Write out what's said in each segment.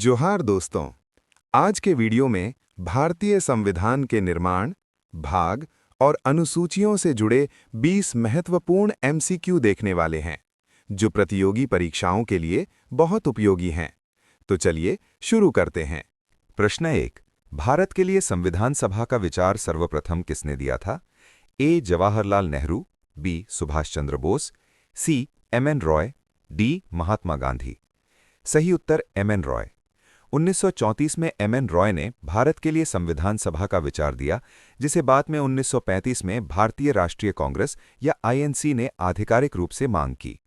जोहार दोस्तों। आज के वीडियो में भारतीय संविधान के निर्माण, भाग और अनुसूचियों से जुड़े 20 महत्वपूर्ण एमसीक्यू देखने वाले हैं, जो प्रतियोगी परीक्षाओं के लिए बहुत उपयोगी हैं। तो चलिए शुरू करते हैं। प्रश्न 1। भारत के लिए संविधान सभा का विचार सर्वप्रथम किसने दिया था? ए. जवाहरलाल नेहरू, बी. सुभाष चंद्र बोस, सी. एम.एन. रॉय, डी. महात्मा गांधी। सही उत्तर एम.एन. रॉय। 1934 में एम.एन. रॉय ने भारत के लिए संविधान सभा का विचार दिया, जिसे बाद में 1935 में भारतीय राष्ट्रीय कांग्रेस या आईएनसी ने आधिकारिक रूप से मांग की।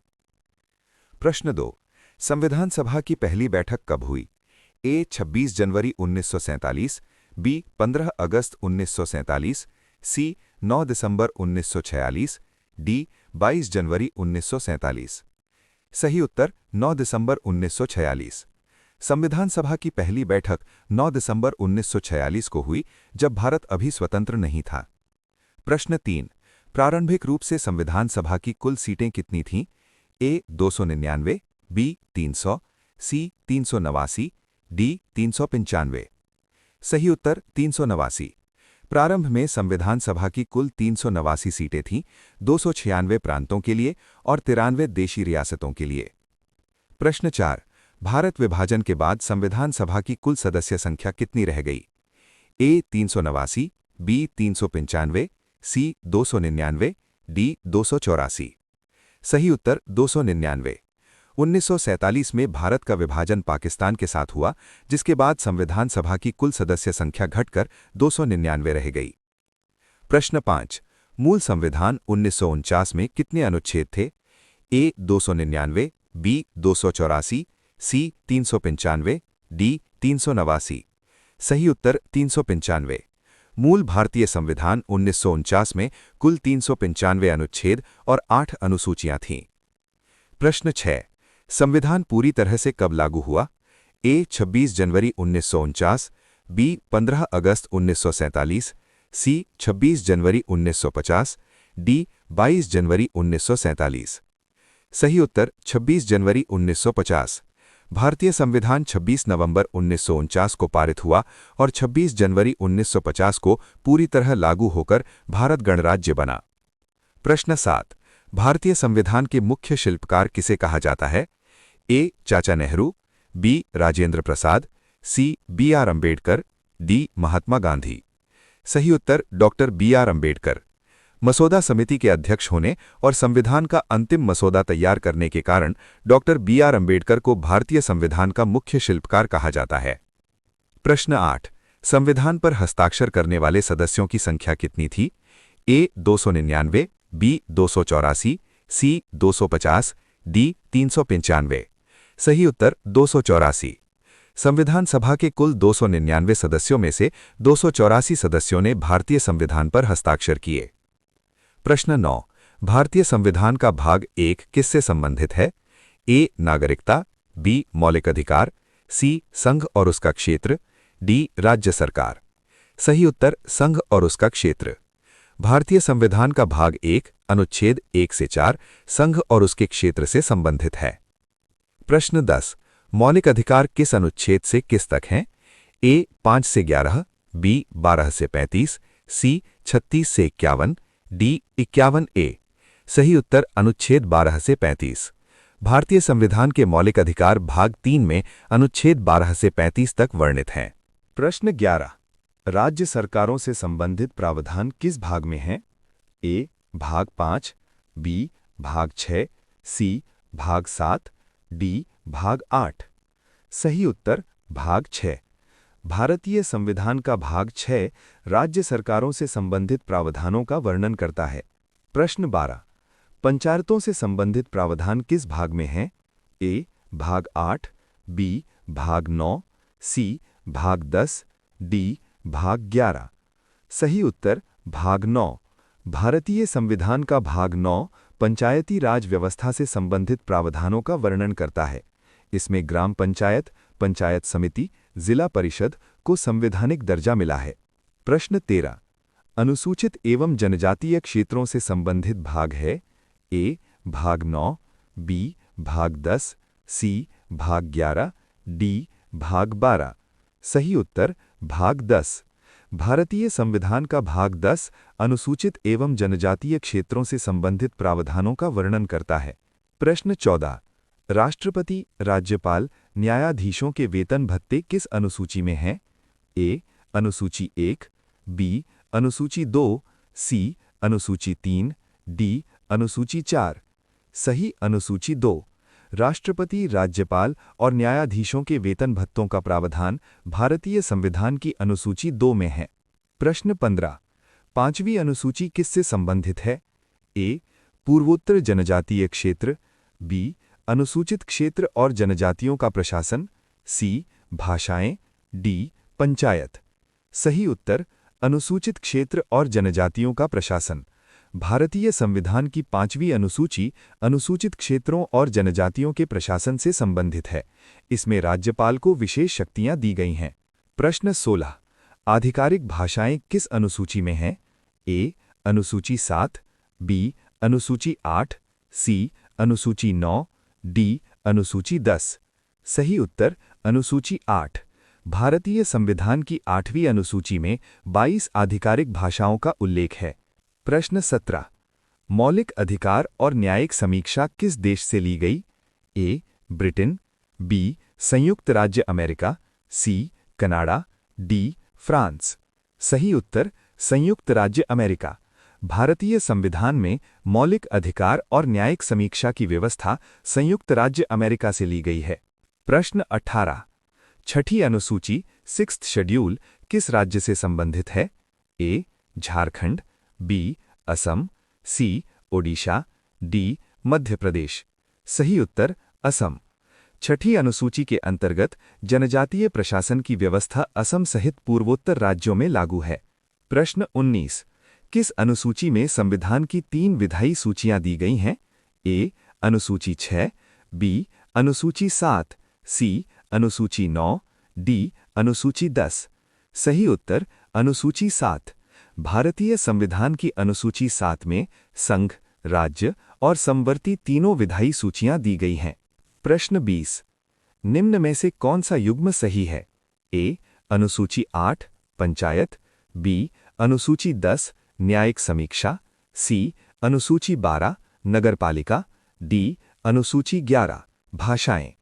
प्रश्न 2। संविधान सभा की पहली बैठक कब हुई? ए. 26 जनवरी 1947, बी. 15 अगस्त 1947, सी. 9 दिसंबर 1946, डी. 22 जनवरी 1947। सही उत्तर 9 दिसंबर 1946। संविधान सभा की पहली बैठक 9 दिसंबर 1946 को हुई, जब भारत अभी स्वतंत्र नहीं था। प्रश्न 3। प्रारंभिक रूप से संविधान सभा की कुल सीटें कितनी थीं? ए. 299, बी. 300, सी. 389, डी. 395। सही उत्तर 389। प्रारंभ में संविधान सभा की कुल 389 सीटें थीं, 296 प्रांतों के लिए और 93 देशी रियासतों के लिए। प्रश्न 4। भारत विभाजन के बाद संविधान सभा की कुल सदस्य संख्या कितनी रह गई? ए. 389, बी. 395, सी. 299, डी. 284। सही उत्तर 299। 1947 में भारत का विभाजन पाकिस्तान के साथ हुआ, जिसके बाद संविधान सभा की कुल सदस्य संख्या घटकर 299 रह गई। प्रश्न 5। मूल संविधान 1949 में कितने अनुच्छेद थे? ए. 299, बी. 284, सी. 395, डी. 389। सही उत्तर 395। मूल भारतीय संविधान 1949 में कुल 395 अनुच्छेद और 8 अनुसूचियां थीं। प्रश्न 6। संविधान पूरी तरह से कब लागू हुआ? ए. 26 जनवरी 1949, बी. 15 अगस्त 1947, सी. 26 जनवरी 1950, डी. 22 जनवरी 1947। सही उत्तर 26 जनवरी 1950। भारतीय संविधान 26 नवंबर 1949 को पारित हुआ और 26 जनवरी 1950 को पूरी तरह लागू होकर भारत गणराज्य बना। प्रश्न 7। भारतीय संविधान के मुख्य शिल्पकार किसे कहा जाता है? ए. चाचा नेहरू, बी. राजेंद्र प्रसाद, सी. बी.आर. अम्बेडकर, डी. महात्मा गांधी। सही उत्तर डॉक्टर बी.आर. अम्बेडकर। मसौदा समिति के अध्यक्ष होने और संविधान का अंतिम मसौदा तैयार करने के कारण डॉक्टर बी.आर. अम्बेडकर को भारतीय संविधान का मुख्य शिल्पकार कहा जाता है। प्रश्न 8। संविधान पर हस्ताक्षर करने वाले सदस्यों की संख्या कितनी थी? ए. 299, बी. 284, सी. 250, डी. 395। सही उत्तर 284। संविधान सभा के कुल 299 सदस्यों में से 284 सदस्यों ने भारतीय संविधान पर हस्ताक्षर किए। प्रश्न 9। भारतीय संविधान का भाग 1 किससे संबंधित है? ए. नागरिकता, बी. मौलिक अधिकार, सी. संघ और उसका क्षेत्र, डी. राज्य सरकार। सही उत्तर संघ और उसका क्षेत्र। भारतीय संविधान का भाग 1 अनुच्छेद 1 से 4 संघ और उसके क्षेत्र से संबंधित है। प्रश्न 10। मौलिक अधिकार किस अनुच्छेद से किस तक हैं? ए. 5 से 11, बी. 12 से 35, सी. 36 से 51, डी. 51A। सही उत्तर अनुच्छेद 12 से 35। भारतीय संविधान के मौलिक अधिकार भाग 3 में अनुच्छेद 12 से 35 तक वर्णित हैं। प्रश्न 11। राज्य सरकारों से संबंधित प्रावधान किस भाग में हैं? ए. भाग 5, बी. भाग 6, सी. भाग 7, डी. भाग 8। सही उत्तर भाग 6। भारतीय संविधान का भाग 6 राज्य सरकारों से संबंधित प्रावधानों का वर्णन करता है। प्रश्न 12। पंचायतों से संबंधित प्रावधान किस भाग में हैं? ए. भाग 8, बी. भाग 9, सी. भाग 10, डी. भाग 11। सही उत्तर भाग 9। भारतीय संविधान का भाग 9 पंचायती राज व्यवस्था से संबंधित प्रावधानों का वर्णन करता है। इसमें ग्राम पंचायत, पंचायत समिति, जिला परिषद को संवैधानिक दर्जा मिला है। प्रश्न 13। अनुसूचित एवं जनजातीय क्षेत्रों से संबंधित भाग है? ए. भाग 9, बी. भाग 10, सी. भाग 11, डी. भाग 12। सही उत्तर भाग 10। भारतीय संविधान का भाग 10 अनुसूचित एवं जनजातीय क्षेत्रों से संबंधित प्रावधानों का वर्णन करता है। प्रश्न 14। राष्ट्रपति, राज्यपाल, न्यायाधीशों के वेतन भत्ते किस अनुसूची में हैं? ए. अनुसूची 1, बी. अनुसूची 2, सी. अनुसूची 3, डी. अनुसूची 4। सही अनुसूची 2। राष्ट्रपति, राज्यपाल और न्यायाधीशों के वेतन भत्तों का प्रावधान भारतीय संविधान की अनुसूची 2 में है। प्रश्न 15। पांचवी अनुसूची किससे संबंधित है? ए. पूर्वोत्तर जनजातीय क्षेत्र, बी. अनुसूचित क्षेत्र और जनजातियों का प्रशासन, सी. भाषाएं, डी. पंचायत। सही उत्तर अनुसूचित क्षेत्र और जनजातियों का प्रशासन। भारतीय संविधान की 5वीं अनुसूची अनुसूचित क्षेत्रों और जनजातियों के प्रशासन से संबंधित है। इसमें राज्यपाल को विशेष शक्तियां दी गई हैं। प्रश्न 16। आधिकारिक भाषाएं किस अनुसूची में हैं? ए. अनुसूची 7, बी. अनुसूची 8, सी. अनुसूची 9, डी. अनुसूची 10। सही उत्तर अनुसूची 8। भारतीय संविधान की 8वीं अनुसूची में 22 आधिकारिक भाषाओं का उल्लेख है। प्रश्न 17। मौलिक अधिकार और न्यायिक समीक्षा किस देश से ली गई? ए. Britain, B. संयुक्त राज्य अमेरिका, सी. Canada, D. फ्रांस। सही उत्तर संयुक्त राज्य अमेरिका। भारतीय संविधान में मौलिक अधिकार और न्यायिक समीक्षा की व्यवस्था संयुक्त राज्य अमेरिका से ली गई है। प्रश्न 18। छठी अनुसूची 6th शेड्यूल किस राज्य से संबंधित है? ए. झारखंड, बी. असम, सी. ओडिशा, डी. मध्य प्रदेश। सही उत्तर असम। छठी अनुसूची के अंतर्गत जनजातीय प्रशासन की व्यवस्था असम सहित पूर्वोत्तर राज्यों में लागू है। प्रश्न 19। किस अनुसूची में संविधान की 3 विधायी सूचियां दी गई हैं? ए. अनुसूची 6, बी. अनुसूची 7, सी. अनुसूची 9, डी. अनुसूची 10। सही उत्तर अनुसूची 7। भारतीय संविधान की अनुसूची 7 में संघ, राज्य और समवर्ती तीनों विधायी सूचियां दी गई हैं। प्रश्न 20। निम्न में से कौन सा युग्म सही है? ए. अनुसूची 8, पंचायत, बी. अनुसूची 10, न्यायिक समीक्षा, सी. अनुसूची 12, नगरपालिका, डी. अनुसूची 11, भाषाएं।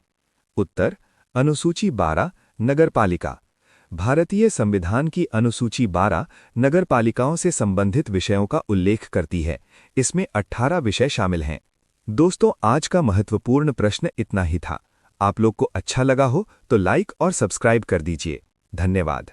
उत्तर अनुसूची 12, नगरपालिका। भारतीय संविधान की अनुसूची 12 नगरपालिकाओं से संबंधित विषयों का उल्लेख करती है। इसमें 18 विषय शामिल हैं। दोस्तों, आज का महत्वपूर्ण प्रश्न इतना ही था। आप लोग को अच्छा लगा हो तो लाइक और सब्सक्राइब कर दीजिए। धन्यवाद।